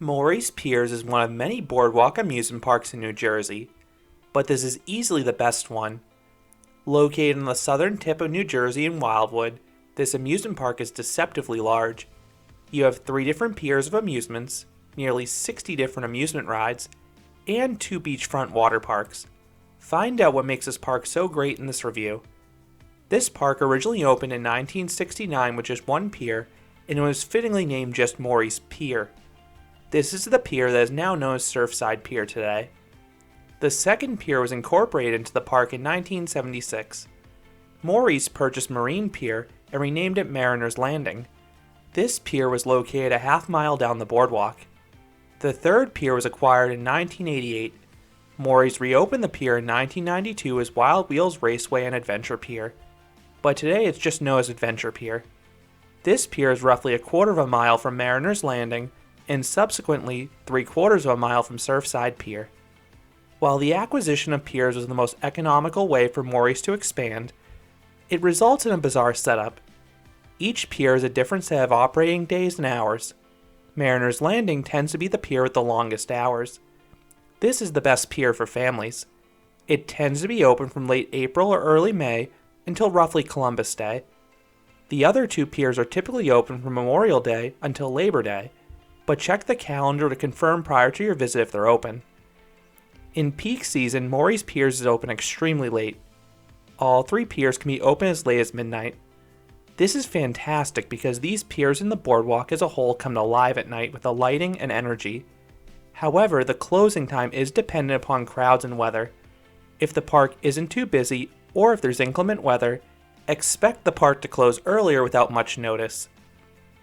Morey's Piers is one of many boardwalk amusement parks in New Jersey, but this is easily the best one. Located on the southern tip of New Jersey in Wildwood, this amusement park is deceptively large. You have 3 different piers of amusements, nearly 60 different amusement rides, and 2 beachfront water parks. Find out what makes this park so great in this review. This park originally opened in 1969 with just 1 pier, and it was fittingly named just Morey's Pier. This is the pier that is now known as Surfside Pier today. The second pier was incorporated into the park in 1976. Morey's purchased Marine Pier and renamed it Mariner's Landing. This pier was located a half-mile down the boardwalk. The third pier was acquired in 1988. Morey's reopened the pier in 1992 as Wild Wheels Raceway and Adventure Pier, but today it's just known as Adventure Pier. This pier is roughly a quarter of a mile from Mariner's Landing and subsequently 3/4 of a mile from Surfside Pier. While the acquisition of piers was the most economical way for Morey's to expand, it results in a bizarre setup. Each pier is a different set of operating days and hours. Mariner's Landing tends to be the pier with the longest hours. This is the best pier for families. It tends to be open from late April or early May until roughly Columbus Day. The other 2 piers are typically open from Memorial Day until Labor Day, but check the calendar to confirm prior to your visit if they're open. In peak season, Morey's Piers is open extremely late. All 3 piers can be open as late as midnight. This is fantastic because these piers in the boardwalk as a whole come to life at night with the lighting and energy. However, the closing time is dependent upon crowds and weather. If the park isn't too busy or if there's inclement weather, expect the park to close earlier without much notice.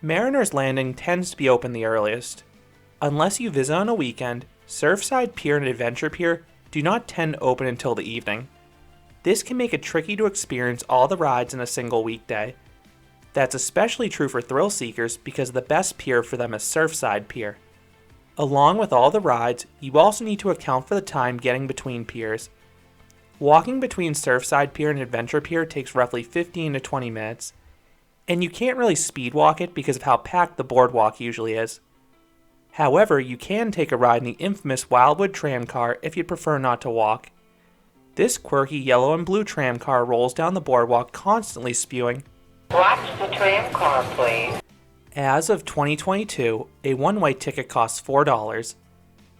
Mariner's Landing tends to be open the earliest. Unless you visit on a weekend, Surfside Pier and Adventure Pier do not tend to open until the evening. This can make it tricky to experience all the rides in a single weekday. That's especially true for thrill seekers because the best pier for them is Surfside Pier. Along with all the rides, you also need to account for the time getting between piers. Walking between Surfside Pier and Adventure Pier takes roughly 15 to 20 minutes, and you can't really speed walk it because of how packed the boardwalk usually is. However, you can take a ride in the infamous Wildwood tramcar if you'd prefer not to walk. This quirky yellow and blue tramcar rolls down the boardwalk constantly spewing, "Watch the tramcar, please." As of 2022, a one-way ticket costs $4.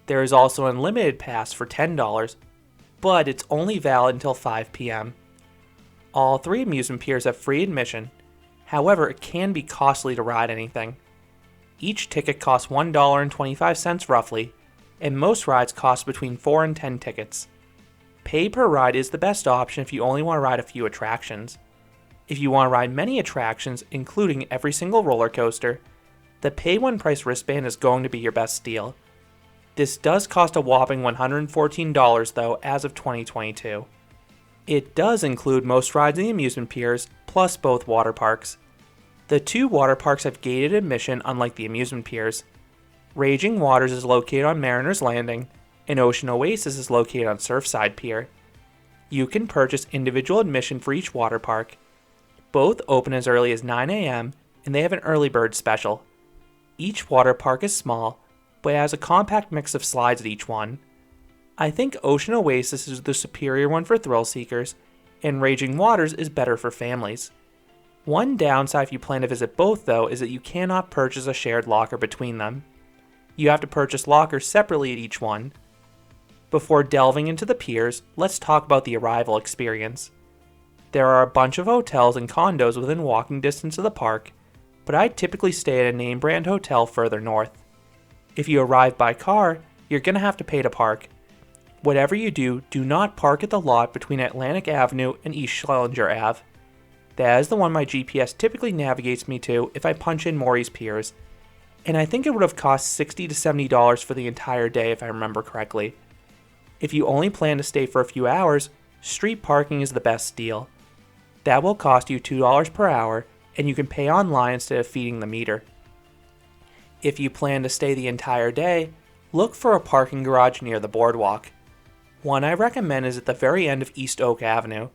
There is also an unlimited pass for $10, but it's only valid until 5 p.m. All 3 amusement piers have free admission. However, it can be costly to ride anything. Each ticket costs $1.25 roughly, and most rides cost between 4 and 10 tickets. Pay per ride is the best option if you only want to ride a few attractions. If you want to ride many attractions, including every single roller coaster, the pay one price wristband is going to be your best deal. This does cost a whopping $114 though as of 2022. It does include most rides in the amusement piers, plus both water parks. The 2 water parks have gated admission unlike the amusement piers. Raging Waters is located on Mariner's Landing, and Ocean Oasis is located on Surfside Pier. You can purchase individual admission for each water park. Both open as early as 9 a.m., and they have an early bird special. Each water park is small, but it has a compact mix of slides at each one. I think Ocean Oasis is the superior one for thrill seekers, and Raging Waters is better for families. One downside if you plan to visit both though is that you cannot purchase a shared locker between them. You have to purchase lockers separately at each one. Before delving into the piers, let's talk about the arrival experience. There are a bunch of hotels and condos within walking distance of the park, but I typically stay at a name brand hotel further north. If you arrive by car, you're going to have to pay to park. Whatever you do, do not park at the lot between Atlantic Avenue and East Schellinger Ave. That is the one my GPS typically navigates me to if I punch in Morey's Piers, and I think it would have cost $60 to $70 for the entire day if I remember correctly. If you only plan to stay for a few hours, street parking is the best deal. That will cost you $2 per hour, and you can pay online instead of feeding the meter. If you plan to stay the entire day, look for a parking garage near the boardwalk. One I recommend is at the very end of East Oak Avenue.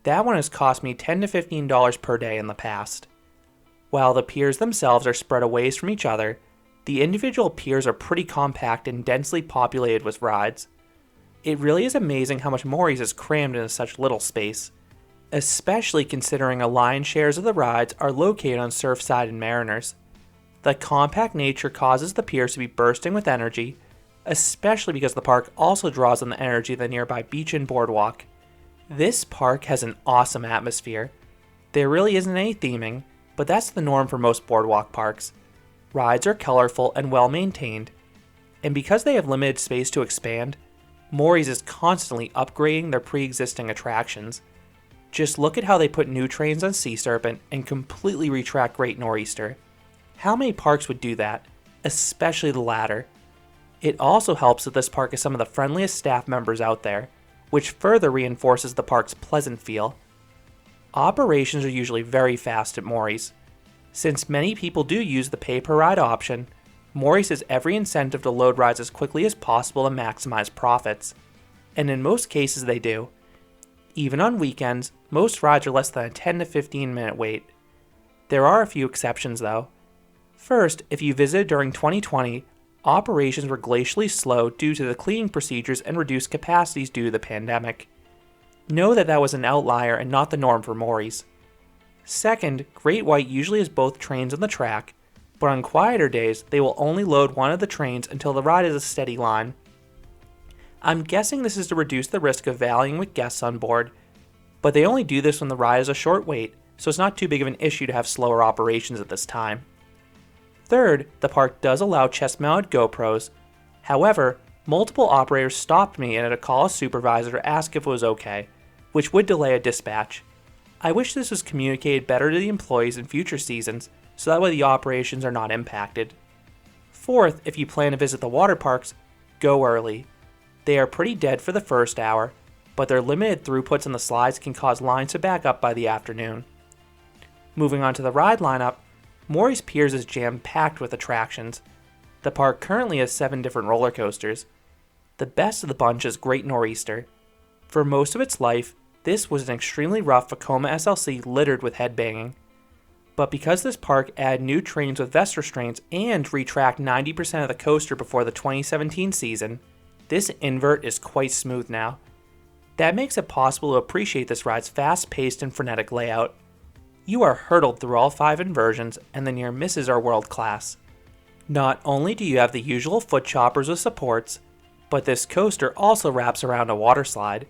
That one has cost me $10 to $15 per day in the past. While the piers themselves are spread away from each other, The individual piers are pretty compact and densely populated with rides. It really is amazing how much Morey's is crammed into such little space, especially considering a lion's shares of the rides are located on Surfside and Mariners. The compact nature causes the piers to be bursting with energy, especially because the park also draws on the energy of the nearby beach and boardwalk. This park has an awesome atmosphere. There really isn't any theming, but that's the norm for most boardwalk parks. Rides are colorful and well maintained, and because they have limited space to expand, Morey's is constantly upgrading their pre-existing attractions. Just look at how they put new trains on Sea Serpent and completely retract Great Nor'easter. How many parks would do that? Especially the latter. It also helps that this park has some of the friendliest staff members out there, which further reinforces the park's pleasant feel. Operations are usually very fast at Morey's. Since many people do use the pay-per-ride option, Morey's has every incentive to load rides as quickly as possible to maximize profits. And in most cases they do. Even on weekends, most rides are less than a 10 to 15 minute wait. There are a few exceptions though. First, if you visited during 2020, operations were glacially slow due to the cleaning procedures and reduced capacities due to the pandemic. Know that that was an outlier and not the norm for Morey's. Second, Great White usually has both trains on the track, but on quieter days, they will only load one of the trains until the ride is a steady line. I'm guessing this is to reduce the risk of valleying with guests on board, but they only do this when the ride is a short wait, so it's not too big of an issue to have slower operations at this time. Third, the park does allow chest-mounted GoPros. However, multiple operators stopped me and had to call a supervisor to ask if it was okay, which would delay a dispatch. I wish this was communicated better to the employees in future seasons, so that way the operations are not impacted. Fourth, if you plan to visit the water parks, go early. They are pretty dead for the first hour, but their limited throughputs on the slides can cause lines to back up by the afternoon. Moving on to the ride lineup, Morey's Piers is jam-packed with attractions. The park currently has 7 different roller coasters. The best of the bunch is Great Nor'easter. For most of its life, this was an extremely rough Vekoma SLC littered with headbanging. But because this park added new trains with vest restraints and retracked 90% of the coaster before the 2017 season, this invert is quite smooth now. That makes it possible to appreciate this ride's fast-paced and frenetic layout. You are hurtled through all 5 inversions, and the near misses are world-class. Not only do you have the usual foot choppers with supports, but this coaster also wraps around a water slide.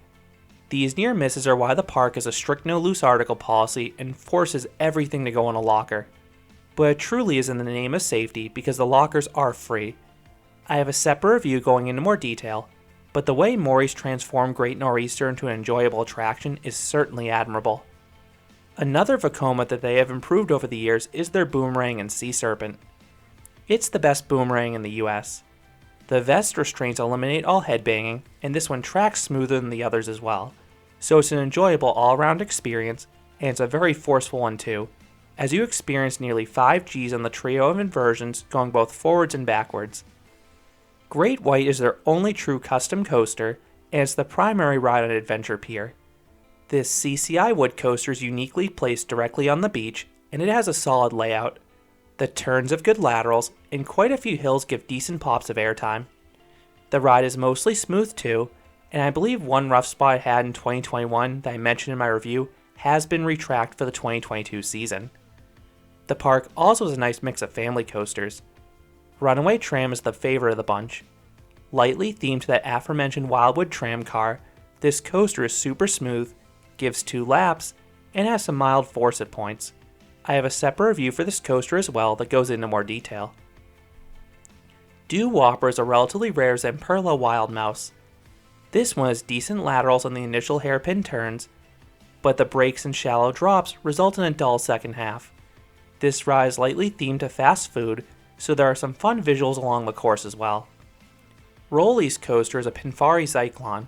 These near misses are why the park has a strict no loose article policy and forces everything to go in a locker. But it truly is in the name of safety because the lockers are free. I have a separate review going into more detail, but the way Morey's transformed Great Nor'easter into an enjoyable attraction is certainly admirable. Another Vekoma that they have improved over the years is their boomerang and Sea Serpent. It's the best boomerang in the US. The vest restraints eliminate all headbanging, and this one tracks smoother than the others as well. So it's an enjoyable all-around experience, and it's a very forceful one too, as you experience nearly 5 Gs on the trio of inversions going both forwards and backwards. Great White is their only true custom coaster, and it's the primary ride on Adventure Pier. This CCI wood coaster is uniquely placed directly on the beach, and it has a solid layout. The turns have good laterals, and quite a few hills give decent pops of airtime. The ride is mostly smooth too, and I believe one rough spot I had in 2021 that I mentioned in my review has been retracked for the 2022 season. The park also has a nice mix of family coasters. Runaway Tram is the favorite of the bunch. Lightly themed to that aforementioned Wildwood tram car, this coaster is super smooth, gives 2 laps, and has some mild force at points. I have a separate review for this coaster as well that goes into more detail. Dew Whopper is a relatively rare Zamperla Wild Mouse. This one has decent laterals on the initial hairpin turns, but the breaks and shallow drops result in a dull second half. This ride is lightly themed to fast food, so there are some fun visuals along the course as well. Rolly's coaster is a Pinfari Zyklon.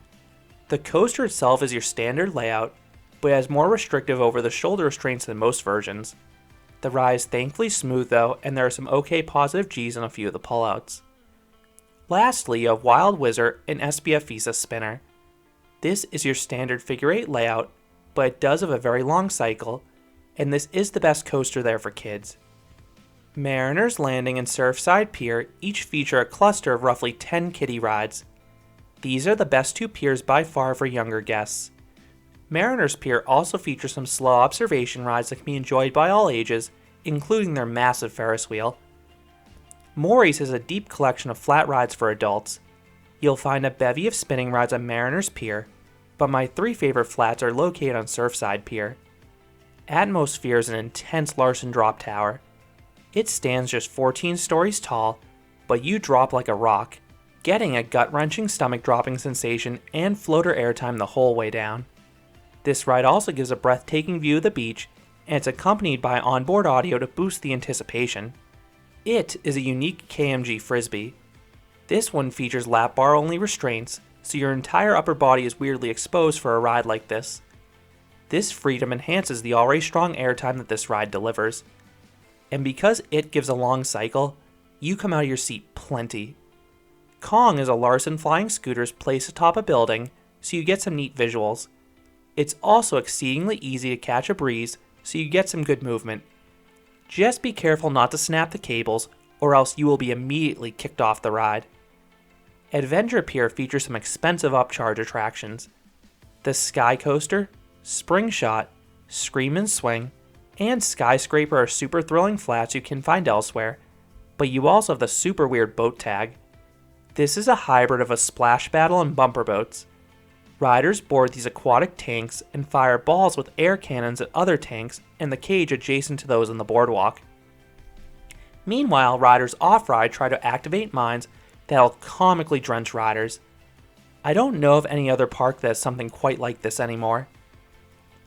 The coaster itself is your standard layout, but it has more restrictive over the shoulder restraints than most versions. The ride is thankfully smooth though, and there are some okay positive Gs on a few of the pullouts. Lastly, you have Wild Wizard and SBF Visa Spinner. This is your standard figure 8 layout, but it does have a very long cycle, and this is the best coaster there for kids. Mariner's Landing and Surfside Pier each feature a cluster of roughly 10 kiddie rides. These are the best two piers by far for younger guests. Mariner's Pier also features some slow observation rides that can be enjoyed by all ages, including their massive Ferris wheel. Morey's has a deep collection of flat rides for adults. You'll find a bevy of spinning rides on Mariner's Pier, but my three favorite flats are located on Surfside Pier. Atmosphere is an intense Larson drop tower. It stands just 14 stories tall, but you drop like a rock, getting a gut-wrenching stomach-dropping sensation and floater airtime the whole way down. This ride also gives a breathtaking view of the beach, and it's accompanied by onboard audio to boost the anticipation. It is a unique KMG frisbee. This one features lap bar only restraints, so your entire upper body is weirdly exposed for a ride like this. This freedom enhances the already strong airtime that this ride delivers. And because it gives a long cycle, you come out of your seat plenty. Kong is a Larson flying scooters placed atop a building, so you get some neat visuals. It's also exceedingly easy to catch a breeze, so you get some good movement. Just be careful not to snap the cables, or else you will be immediately kicked off the ride. Adventure Pier features some expensive upcharge attractions. The Sky Coaster, Spring Shot, Scream and Swing, and Skyscraper are super thrilling flats you can find elsewhere, but you also have the super weird boat tag. This is a hybrid of a splash battle and bumper boats. Riders board these aquatic tanks and fire balls with air cannons at other tanks and the cage adjacent to those on the boardwalk. Meanwhile, riders off-ride try to activate mines that'll comically drench riders. I don't know of any other park that has something quite like this anymore.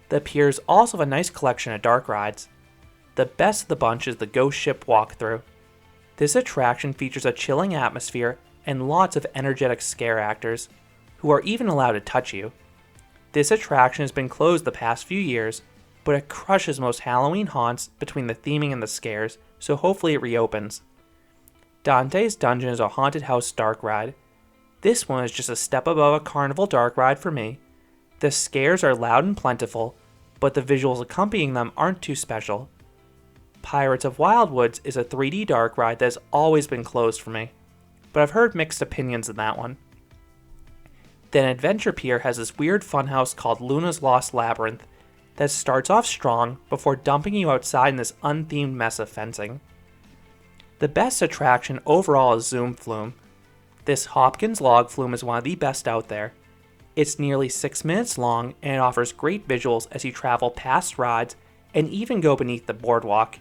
The piers also have a nice collection of dark rides. The best of the bunch is the Ghost Ship Walkthrough. This attraction features a chilling atmosphere and lots of energetic scare actors, who are even allowed to touch you. This attraction has been closed the past few years, but it crushes most Halloween haunts between the theming and the scares, so hopefully it reopens. Dante's Dungeon is a haunted house dark ride. This one is just a step above a carnival dark ride for me. The scares are loud and plentiful, but the visuals accompanying them aren't too special. Pirates of Wildwoods is a 3D dark ride that has always been closed for me, but I've heard mixed opinions on that one. Then Adventure Pier has this weird funhouse called Luna's Lost Labyrinth that starts off strong before dumping you outside in this unthemed mess of fencing. The best attraction overall is Zoom Flume. This Hopkins log flume is one of the best out there. It's nearly 6 minutes long and it offers great visuals as you travel past rides and even go beneath the boardwalk.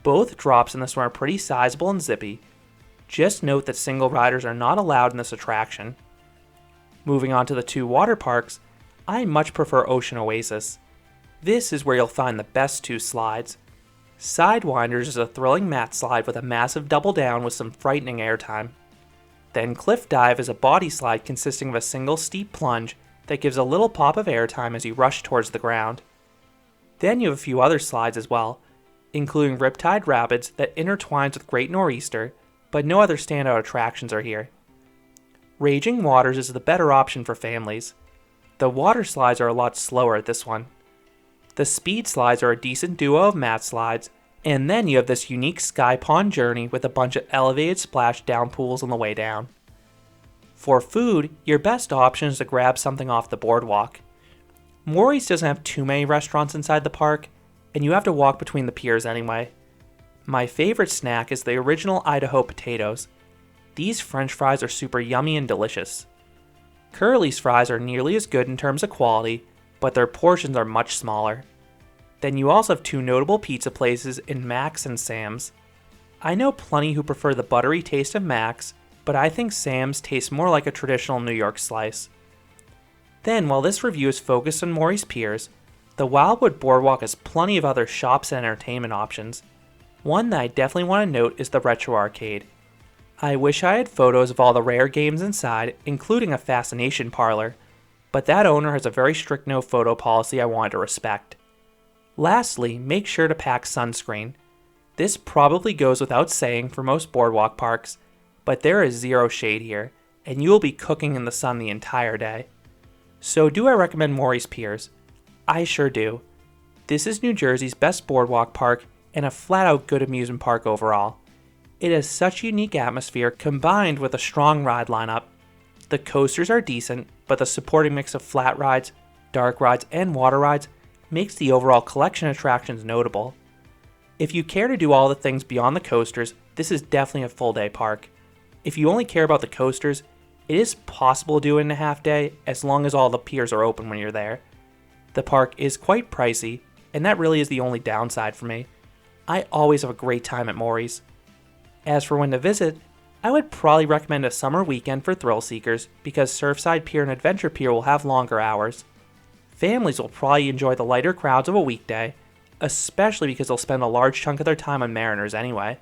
Both drops in this one are pretty sizable and zippy. Just note that single riders are not allowed in this attraction. Moving on to the two water parks, I much prefer Ocean Oasis. This is where you'll find the best two slides. Sidewinders is a thrilling mat slide with a massive double down with some frightening airtime. Then Cliff Dive is a body slide consisting of a single steep plunge that gives a little pop of airtime as you rush towards the ground. Then you have a few other slides as well, including Riptide Rapids that intertwines with Great Nor'easter, but no other standout attractions are here. Raging Waters is the better option for families. The water slides are a lot slower at this one. The speed slides are a decent duo of mat slides, and then you have this unique sky pond journey with a bunch of elevated splashdown pools on the way down. For food, your best option is to grab something off the boardwalk. Morey's doesn't have too many restaurants inside the park, and you have to walk between the piers anyway. My favorite snack is the original Idaho potatoes. These french fries are super yummy and delicious. Curly's fries are nearly as good in terms of quality, but their portions are much smaller. Then you also have two notable pizza places in Mac's and Sam's. I know plenty who prefer the buttery taste of Mac's, but I think Sam's tastes more like a traditional New York slice. Then, while this review is focused on Morey's Piers, the Wildwood Boardwalk has plenty of other shops and entertainment options. One that I definitely want to note is the Retro Arcade. I wish I had photos of all the rare games inside, including a fascination parlor, but that owner has a very strict no photo policy I wanted to respect. Lastly, make sure to pack sunscreen. This probably goes without saying for most boardwalk parks, but there is zero shade here, and you will be cooking in the sun the entire day. So do I recommend Morey's Piers? I sure do. This is New Jersey's best boardwalk park, and a flat out good amusement park overall. It has such a unique atmosphere combined with a strong ride lineup. The coasters are decent, but the supporting mix of flat rides, dark rides, and water rides makes the overall collection of attractions notable. If you care to do all the things beyond the coasters, this is definitely a full day park. If you only care about the coasters, it is possible to do it in a half day as long as all the piers are open when you're there. The park is quite pricey, and that really is the only downside for me. I always have a great time at Morey's. As for when to visit, I would probably recommend a summer weekend for thrill seekers because Surfside Pier and Adventure Pier will have longer hours. Families will probably enjoy the lighter crowds of a weekday, especially because they'll spend a large chunk of their time on Mariners anyway.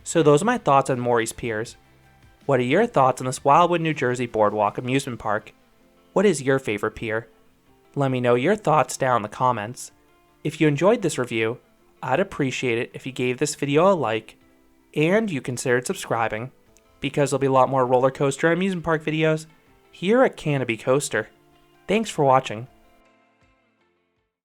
So those are my thoughts on Morey's Piers. What are your thoughts on this Wildwood, New Jersey Boardwalk amusement park? What is your favorite pier? Let me know your thoughts down in the comments. If you enjoyed this review, I'd appreciate it if you gave this video a like, and you considered subscribing, because there'll be a lot more roller coaster and amusement park videos here at Canopy Coaster. Thanks for watching.